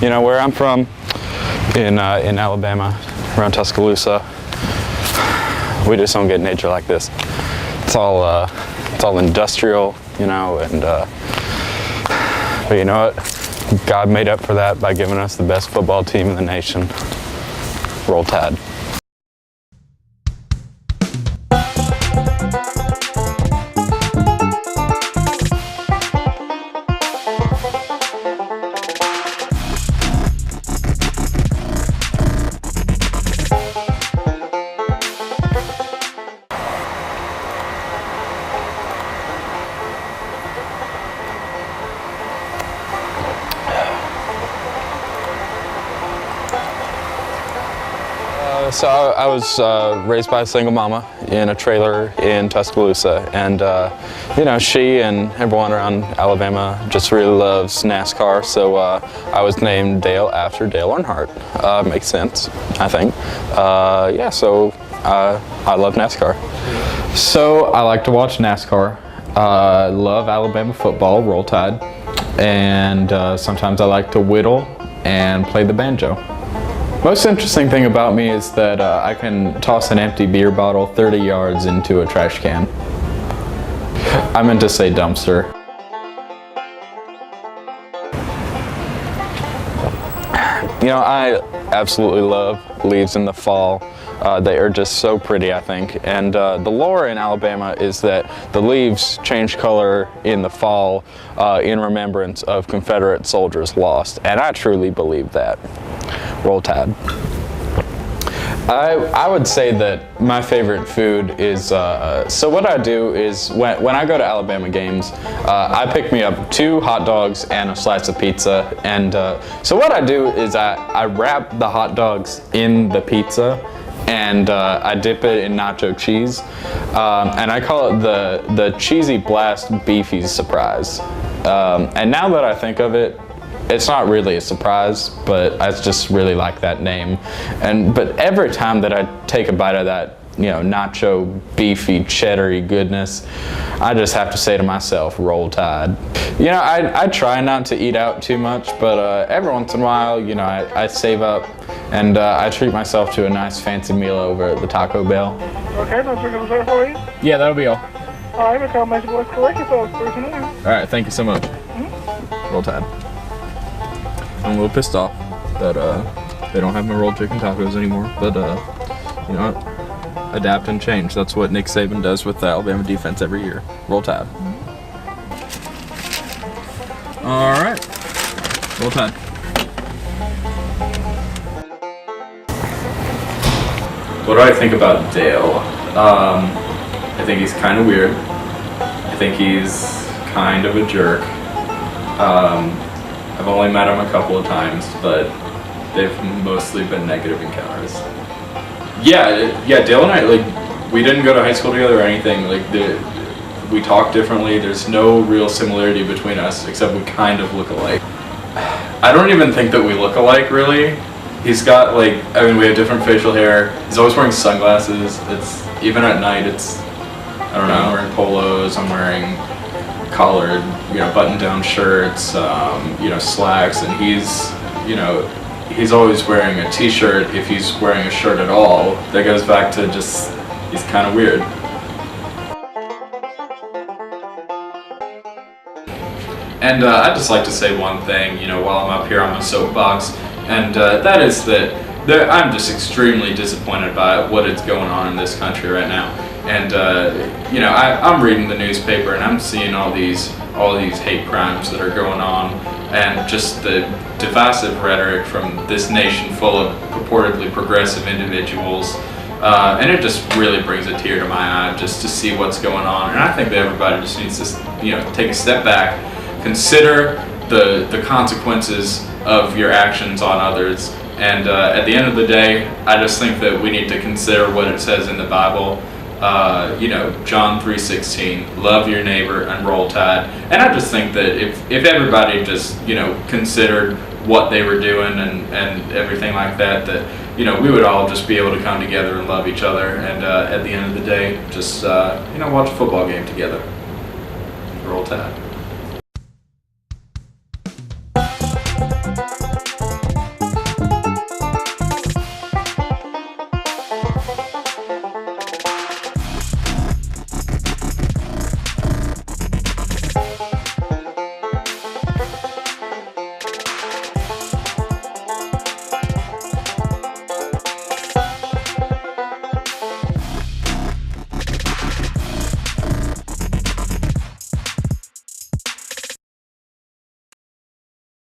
where I'm from, in Alabama, around Tuscaloosa, we just don't get nature like this. It's all industrial, and but you know what? God made up for that by giving us the best football team in the nation. Roll Tide. So I was raised by a single mama in a trailer in Tuscaloosa, and she and everyone around Alabama just really loves NASCAR. So I was named Dale after Dale Earnhardt. Makes sense, I think. So I love NASCAR. So I like to watch NASCAR. Love Alabama football, Roll Tide, and sometimes I like to whittle and play the banjo. Most interesting thing about me is that I can toss an empty beer bottle 30 yards into a trash can. I meant to say dumpster. I absolutely love leaves in the fall. They are just so pretty, I think. And the lore in Alabama is that the leaves change color in the fall in remembrance of Confederate soldiers lost. And I truly believe that. Roll Tide. I would say that my favorite food is, so what I do is when I go to Alabama games, I pick me up 2 hot dogs and a slice of pizza. And so what I do is I wrap the hot dogs in the pizza and I dip it in nacho cheese. And I call it the Cheesy Blast Beefy Surprise. And now that I think of it, it's not really a surprise, but I just really like that name. But every time that I take a bite of that, nacho, beefy, cheddary goodness, I just have to say to myself, Roll Tide. I try not to eat out too much, but every once in a while, I save up and I treat myself to a nice fancy meal over at the Taco Bell. Okay, that's what I'm for you. Yeah, that'll be all. All right, we'll call my boy Corey, so it's person in. All right, thank you so much. Roll Tide. I'm a little pissed off that they don't have my rolled chicken tacos anymore, but you know what? Adapt and change. That's what Nick Saban does with the Alabama defense every year. Roll Tide. All right, Roll Tide. What do I think about Dale? I think he's kind of weird. I think he's kind of a jerk. I've only met him a couple of times, but they've mostly been negative encounters. Yeah, Dale and I, we didn't go to high school together or anything. We talk differently. There's no real similarity between us, except we kind of look alike. I don't even think that we look alike, really. He's got we have different facial hair. He's always wearing sunglasses. It's even at night. I don't know. I'm wearing polos. I'm wearing collared, button-down shirts, slacks, and he's always wearing a t-shirt if he's wearing a shirt at all. That goes back to just, he's kind of weird. And I'd just like to say one thing, while I'm up here on my soapbox, and that is that I'm just extremely disappointed by what is going on in this country right now. And I'm reading the newspaper and I'm seeing all these hate crimes that are going on, and just the divisive rhetoric from this nation full of purportedly progressive individuals, and it just really brings a tear to my eye just to see what's going on. And I think that everybody just needs to take a step back, consider the consequences of your actions on others. And at the end of the day, I just think that we need to consider what it says in the Bible. John 3:16, love your neighbor and Roll Tide. And I just think that if everybody just, considered what they were doing and everything like that, we would all just be able to come together and love each other. And at the end of the day, just, watch a football game together. Roll Tide.